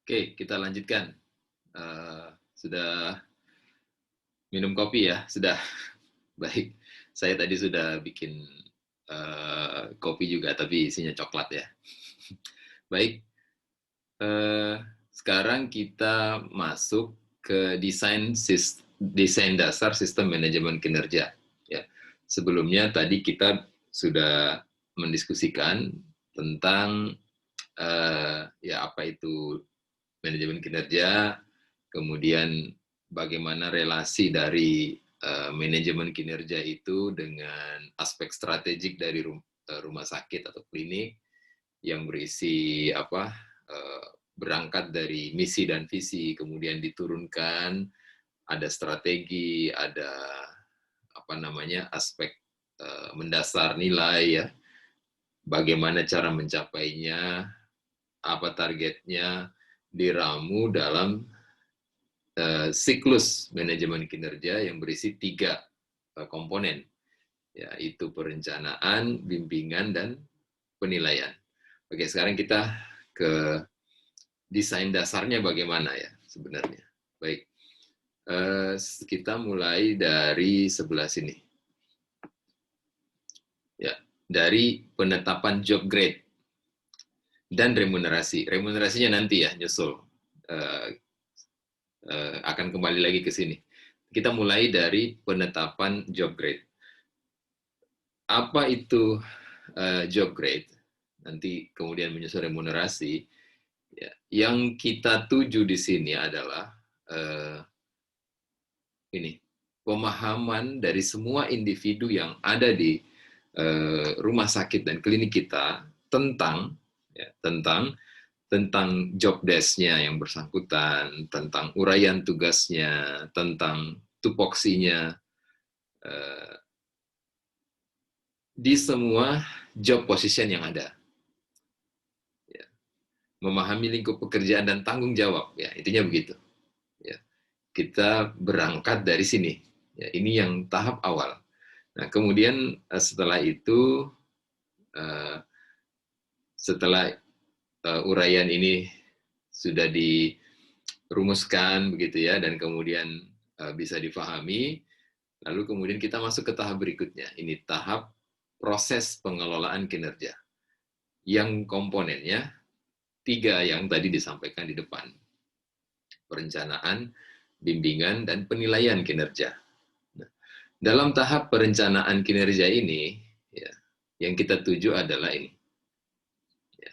Oke, kita lanjutkan. Sudah minum kopi ya? Sudah. Baik. Saya tadi sudah bikin kopi juga, tapi isinya coklat ya. Baik. Eh, Sekarang kita masuk ke desain dasar sistem manajemen kinerja. Ya. Sebelumnya tadi kita sudah mendiskusikan tentang ya apa itu manajemen kinerja, kemudian bagaimana relasi dari manajemen kinerja itu dengan aspek strategik dari rumah sakit atau klinik yang berisi apa berangkat dari misi dan visi, kemudian diturunkan ada strategi, ada apa namanya aspek mendasar nilai ya, bagaimana cara mencapainya, apa targetnya, diramu dalam siklus manajemen kinerja yang berisi 3 komponen, yaitu perencanaan, bimbingan, dan penilaian. Oke, sekarang kita ke desain dasarnya bagaimana ya sebenarnya. Baik, kita mulai dari sebelah sini. Ya, dari penetapan job grade dan remunerasi. Remunerasinya nanti ya, nyusul. Akan kembali lagi ke sini. Kita mulai dari penetapan job grade. Apa itu job grade? Nanti kemudian menyusul remunerasi. Ya, yang kita tuju di sini adalah ini pemahaman dari semua individu yang ada di rumah sakit dan klinik kita tentang tentang job desk-nya yang bersangkutan, tentang uraian tugasnya, tentang tupoksinya, di semua job position yang ada. Ya. Memahami lingkup pekerjaan dan tanggung jawab, ya intinya begitu. Ya. Kita berangkat dari sini. Ya, ini yang tahap awal. Nah, kemudian setelah itu, setelah uraian ini sudah dirumuskan begitu ya, dan kemudian bisa difahami, lalu kemudian kita masuk ke tahap berikutnya. Ini tahap proses pengelolaan kinerja. Yang komponennya 3 yang tadi disampaikan di depan. Perencanaan, bimbingan, dan penilaian kinerja. Nah, dalam tahap perencanaan kinerja ini, ya, yang kita tuju adalah ini. Ya,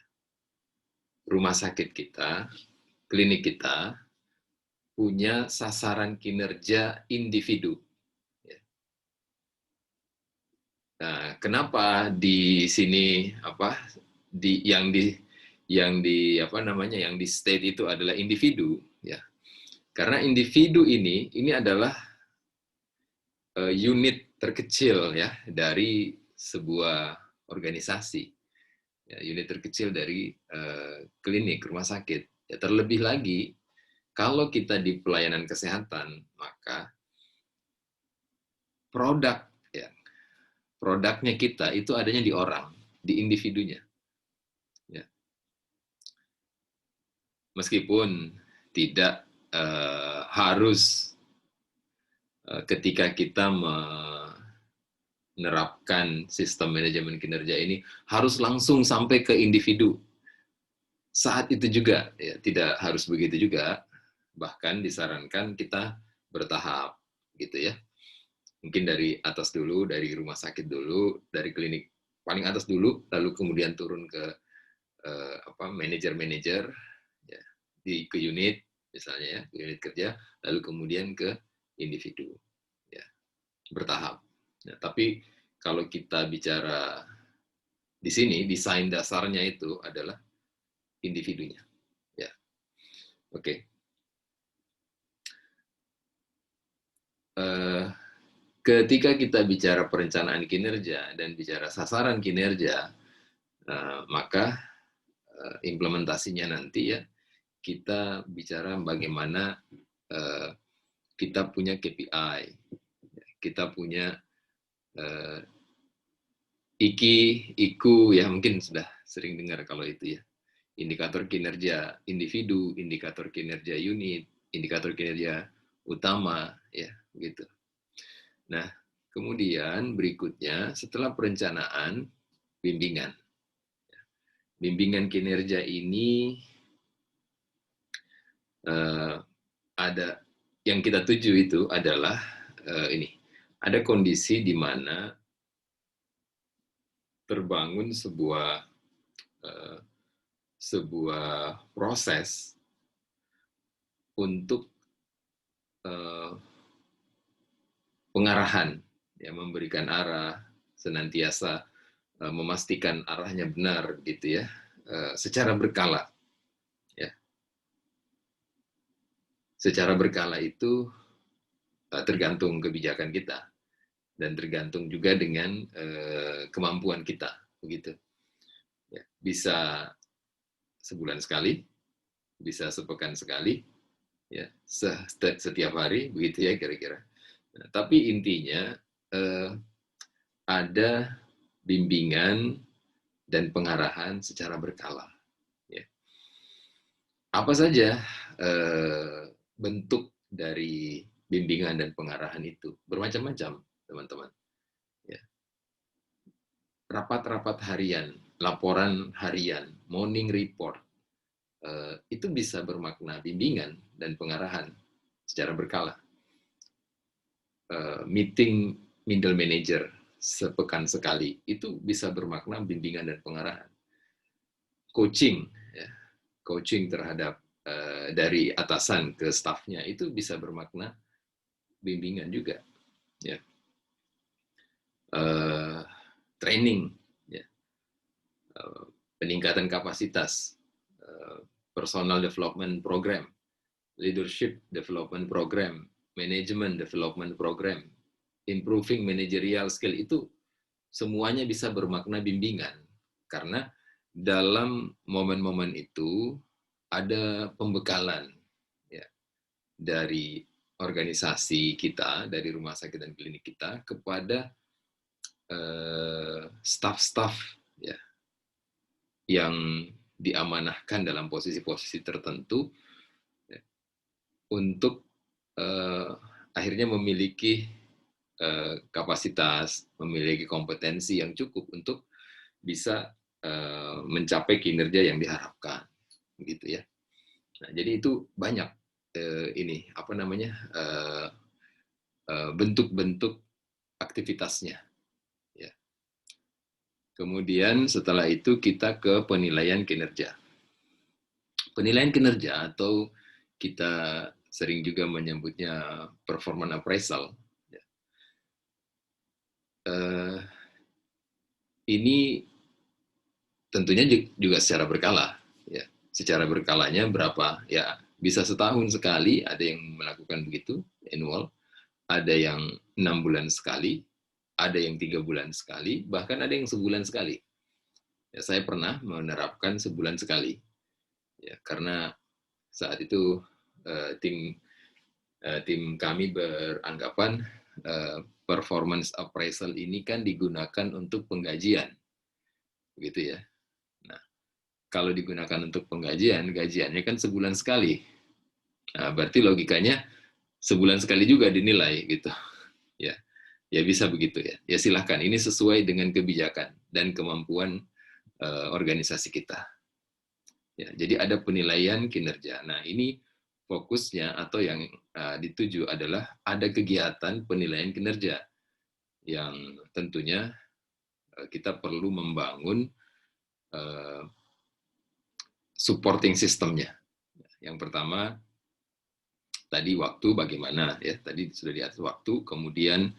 rumah sakit kita, klinik kita, punya sasaran kinerja individu. Ya. Nah, kenapa di sini apa yang di apa namanya yang di state itu adalah individu ya. Karena individu ini adalah unit terkecil ya dari sebuah organisasi. Ya, unit terkecil dari klinik rumah sakit. Ya, terlebih lagi kalau kita di pelayanan kesehatan, maka produk ya, produknya kita itu adanya di orang, di individunya. Ya. Meskipun tidak harus ketika kita menerapkan sistem manajemen kinerja ini harus langsung sampai ke individu. Saat itu juga, ya, tidak harus begitu juga. Bahkan disarankan kita bertahap, gitu ya. Mungkin dari atas dulu, dari rumah sakit dulu, dari klinik paling atas dulu, lalu kemudian turun ke manajer-manajer, ya, ke unit misalnya ya, ke unit kerja, lalu kemudian ke individu, ya, bertahap. Nah, tapi kalau kita bicara di sini, desain dasarnya itu adalah individunya. Ya, oke. Ketika kita bicara perencanaan kinerja dan bicara sasaran kinerja, maka implementasinya nanti ya kita bicara bagaimana kita punya KPI, kita punya IKI, IKU, ya mungkin sudah sering dengar kalau itu ya. indikator kinerja individu, indikator kinerja unit, indikator kinerja utama, ya, gitu. Nah, kemudian berikutnya setelah perencanaan, bimbingan. Bimbingan kinerja ini ada yang kita tuju itu adalah ini, ada kondisi di mana terbangun sebuah proses untuk pengarahan, ya, memberikan arah, senantiasa memastikan arahnya benar, gitu ya, secara berkala. Ya. Secara berkala itu tergantung kebijakan kita dan tergantung juga dengan kemampuan kita, begitu. Ya, bisa sebulan sekali, bisa sepekan sekali, ya, setiap hari, begitu ya kira-kira. Nah, tapi intinya ada bimbingan dan pengarahan secara berkala. Ya. Apa saja bentuk dari bimbingan dan pengarahan itu? Bermacam-macam, teman-teman. Ya. Rapat-rapat harian, laporan harian, morning report, itu bisa bermakna bimbingan dan pengarahan secara berkala. Meeting middle manager sepekan sekali, itu bisa bermakna bimbingan dan pengarahan. Coaching, ya, coaching terhadap dari atasan ke stafnya, itu bisa bermakna bimbingan juga. Ya. Training, ya. Peningkatan kapasitas, personal development program, leadership development program, management development program, improving managerial skill, itu semuanya bisa bermakna bimbingan. Karena dalam momen-momen itu ada pembekalan, ya, dari organisasi kita, dari rumah sakit dan klinik kita kepada staff-staff, ya, yang diamanahkan dalam posisi-posisi tertentu, ya, untuk akhirnya memiliki kapasitas, memiliki kompetensi yang cukup untuk bisa mencapai kinerja yang diharapkan, gitu ya. Nah, jadi itu banyak ini apa namanya bentuk-bentuk aktivitasnya. Ya. Kemudian setelah itu kita ke penilaian kinerja. Penilaian kinerja atau kita sering juga menyebutnya performance appraisal. Ya. Ini tentunya juga secara berkala. Ya. Secara berkalanya berapa? Ya, bisa setahun sekali ada yang melakukan begitu, annual. Ada yang 6 bulan sekali, ada yang 3 bulan sekali, bahkan ada yang sebulan sekali. Ya, saya pernah menerapkan sebulan sekali, ya, karena saat itu tim kami beranggapan performance appraisal ini kan digunakan untuk penggajian, begitu ya. Nah, kalau digunakan untuk penggajian, gajiannya kan sebulan sekali. Nah, berarti logikanya sebulan sekali juga dinilai, gitu. Ya, ya bisa begitu ya. Ya silahkan, ini sesuai dengan kebijakan dan kemampuan organisasi kita. Ya, jadi ada penilaian kinerja. Nah, ini fokusnya atau yang dituju adalah ada kegiatan penilaian kinerja yang tentunya kita perlu membangun supporting sistemnya. Yang pertama, tadi waktu bagaimana, ya, tadi sudah diatur waktu. Kemudian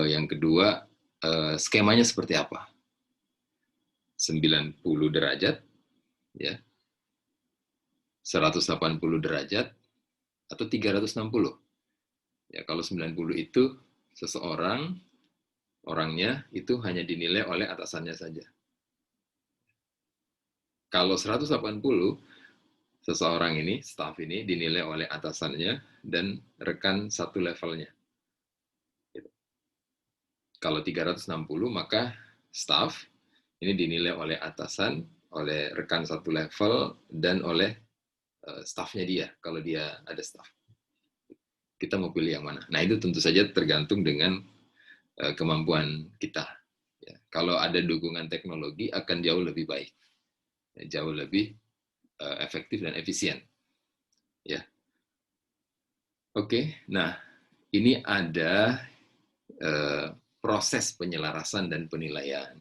yang kedua, skemanya seperti apa? 90 derajat, ya, 180 derajat, atau 360. Ya, kalau 90 itu seseorang, orangnya itu hanya dinilai oleh atasannya saja. Kalau 180, seseorang ini, staff ini dinilai oleh atasannya dan rekan satu levelnya. Kalau 360, maka staff ini dinilai oleh atasan oleh rekan satu level, dan oleh staffnya dia, kalau dia ada staff. Kita mau pilih yang mana. Nah, itu tentu saja tergantung dengan kemampuan kita. Ya, kalau ada dukungan teknologi akan jauh lebih baik, ya, jauh lebih efektif dan efisien. Ya, oke. Nah, ini ada proses penyelarasan dan penilaian.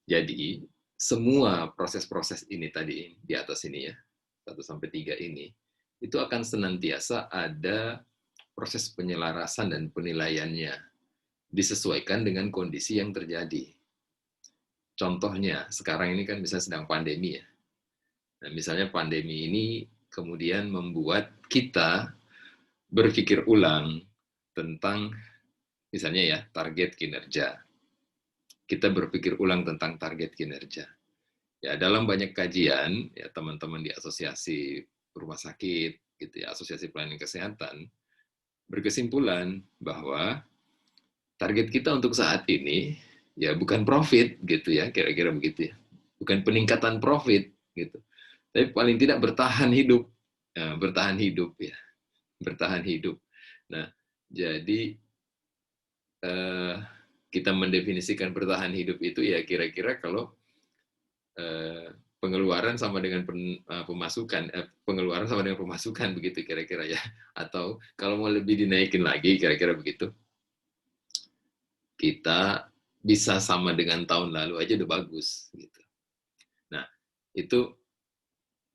Jadi, semua proses-proses ini tadi, di atas ini ya, 1-3 ini, itu akan senantiasa ada proses penyelarasan dan penilaiannya, disesuaikan dengan kondisi yang terjadi. Contohnya, sekarang ini kan misalnya sedang pandemi ya. Nah, misalnya pandemi ini kemudian membuat kita berpikir ulang tentang, misalnya ya, target kinerja. Kita berpikir ulang tentang target kinerja. Ya, dalam banyak kajian, ya teman-teman di asosiasi rumah sakit, gitu ya, asosiasi pelayanan kesehatan, berkesimpulan bahwa target kita untuk saat ini ya bukan profit, gitu ya, kira-kira begitu ya, bukan peningkatan profit, gitu, tapi paling tidak bertahan hidup, bertahan hidup ya, bertahan hidup. Nah, jadi kita mendefinisikan bertahan hidup itu ya kira-kira kalau pengeluaran sama dengan pemasukan, pengeluaran sama dengan pemasukan, begitu kira-kira ya. Atau kalau mau lebih dinaikin lagi, kira-kira begitu, kita bisa sama dengan tahun lalu aja udah bagus. Gitu. Nah, itu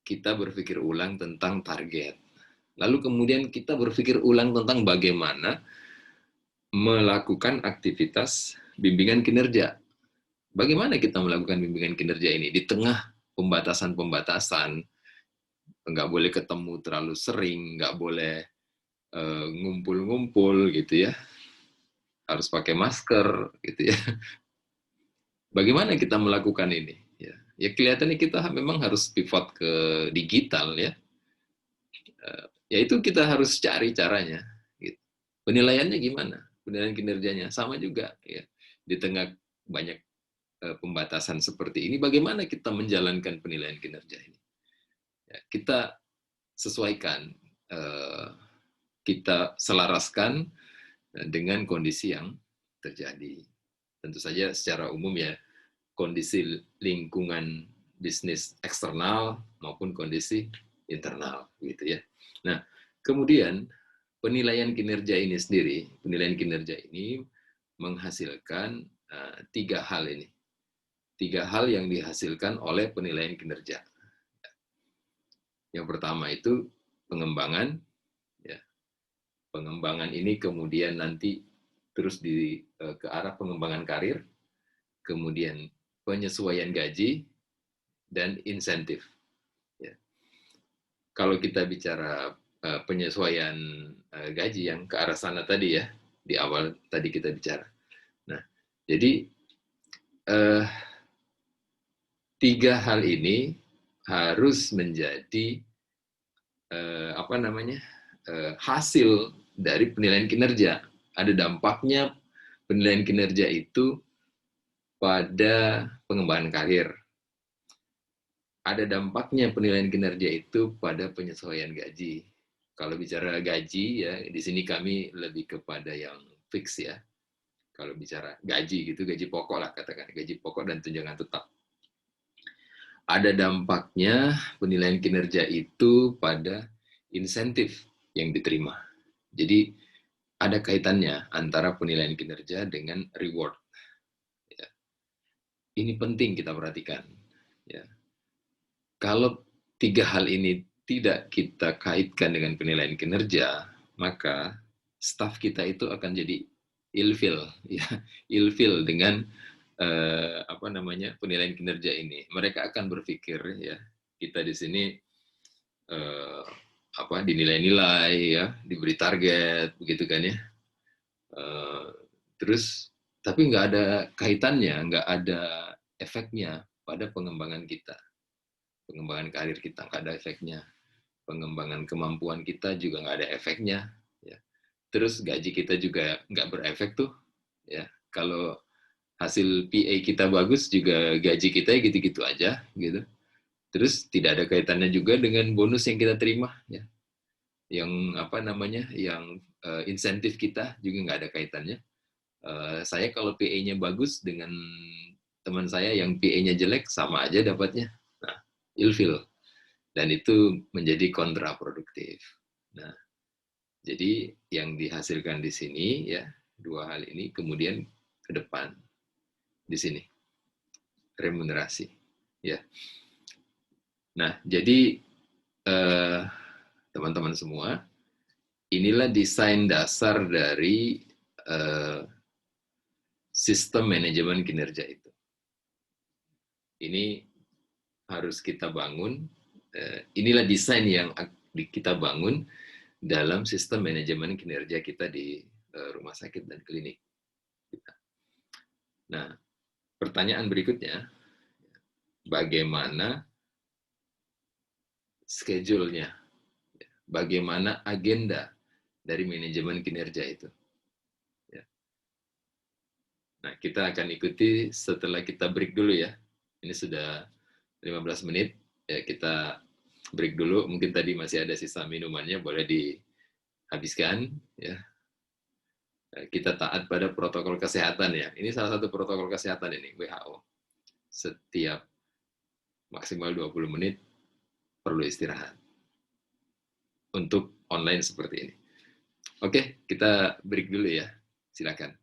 kita berpikir ulang tentang target. Lalu kemudian kita berpikir ulang tentang bagaimana melakukan aktivitas bimbingan kinerja. Bagaimana kita melakukan bimbingan kinerja ini di tengah pembatasan-pembatasan, nggak boleh ketemu terlalu sering, nggak boleh ngumpul-ngumpul gitu ya, harus pakai masker gitu ya. Bagaimana kita melakukan ini? Ya kelihatannya kita memang harus pivot ke digital ya. Ya itu kita harus cari caranya. Gitu. Penilaiannya gimana? Penilaian kinerjanya sama juga ya. Di tengah banyak pembatasan seperti ini, bagaimana kita menjalankan penilaian kinerja ini? Ya, kita sesuaikan, kita selaraskan dengan kondisi yang terjadi. Tentu saja secara umum ya, kondisi lingkungan bisnis eksternal maupun kondisi internal gitu ya. Nah, kemudian penilaian kinerja ini sendiri, penilaian kinerja ini menghasilkan 3 hal ini. 3 hal yang dihasilkan oleh penilaian kinerja. Yang pertama itu pengembangan, ya. Pengembangan ini kemudian nanti terus ke arah pengembangan karir, kemudian penyesuaian gaji, dan insentif. Ya. Kalau kita bicara penyesuaian gaji yang ke arah sana tadi ya, di awal tadi kita bicara. Nah, jadi 3 hal ini harus menjadi hasil dari penilaian kinerja. Ada dampaknya penilaian kinerja itu pada pengembangan karir. Ada dampaknya penilaian kinerja itu pada penyesuaian gaji. Kalau bicara gaji ya, di sini kami lebih kepada yang fix ya. Kalau bicara gaji gitu, gaji pokok lah katakan, gaji pokok dan tunjangan tetap. Ada dampaknya penilaian kinerja itu pada insentif yang diterima. Jadi ada kaitannya antara penilaian kinerja dengan reward. Ya. Ini penting kita perhatikan. Ya. Kalau 3 hal ini tidak kita kaitkan dengan penilaian kinerja, maka staf kita itu akan jadi ilfil, ya, ilfil dengan penilaian kinerja ini. Mereka akan berpikir ya, kita di sini dinilai-nilai ya, diberi target begitu kan ya. Terus tapi nggak ada kaitannya, nggak ada efeknya pada pengembangan kita, pengembangan karir kita nggak ada efeknya, pengembangan kemampuan kita juga nggak ada efeknya. Ya. Terus gaji kita juga nggak berefek tuh, ya. Kalau hasil PA kita bagus juga gaji kita gitu-gitu aja gitu. Terus tidak ada kaitannya juga dengan bonus yang kita terima ya. Yang apa namanya? Yang insentif kita juga nggak ada kaitannya. Saya kalau PA-nya bagus dengan teman saya yang PA-nya jelek sama aja dapatnya. Nah, ilfil. Dan itu menjadi kontraproduktif. Nah, jadi yang dihasilkan di sini ya dua hal ini kemudian ke depan di sini remunerasi ya. Nah, jadi teman-teman semua, inilah desain dasar dari sistem manajemen kinerja itu. Ini harus kita bangun. Inilah desain yang kita bangun dalam sistem manajemen kinerja kita di rumah sakit dan klinik. Nah, pertanyaan berikutnya, bagaimana schedule-nya? Bagaimana agenda dari manajemen kinerja itu? Ya. Nah, kita akan ikuti setelah kita break dulu ya. Ini sudah 15 menit, ya kita break dulu. Mungkin tadi masih ada sisa minumannya, boleh dihabiskan. Ya. Kita taat pada protokol kesehatan ya. Ini salah satu protokol kesehatan ini, WHO. Setiap maksimal 20 menit perlu istirahat untuk online seperti ini. Oke, kita break dulu ya. Silakan.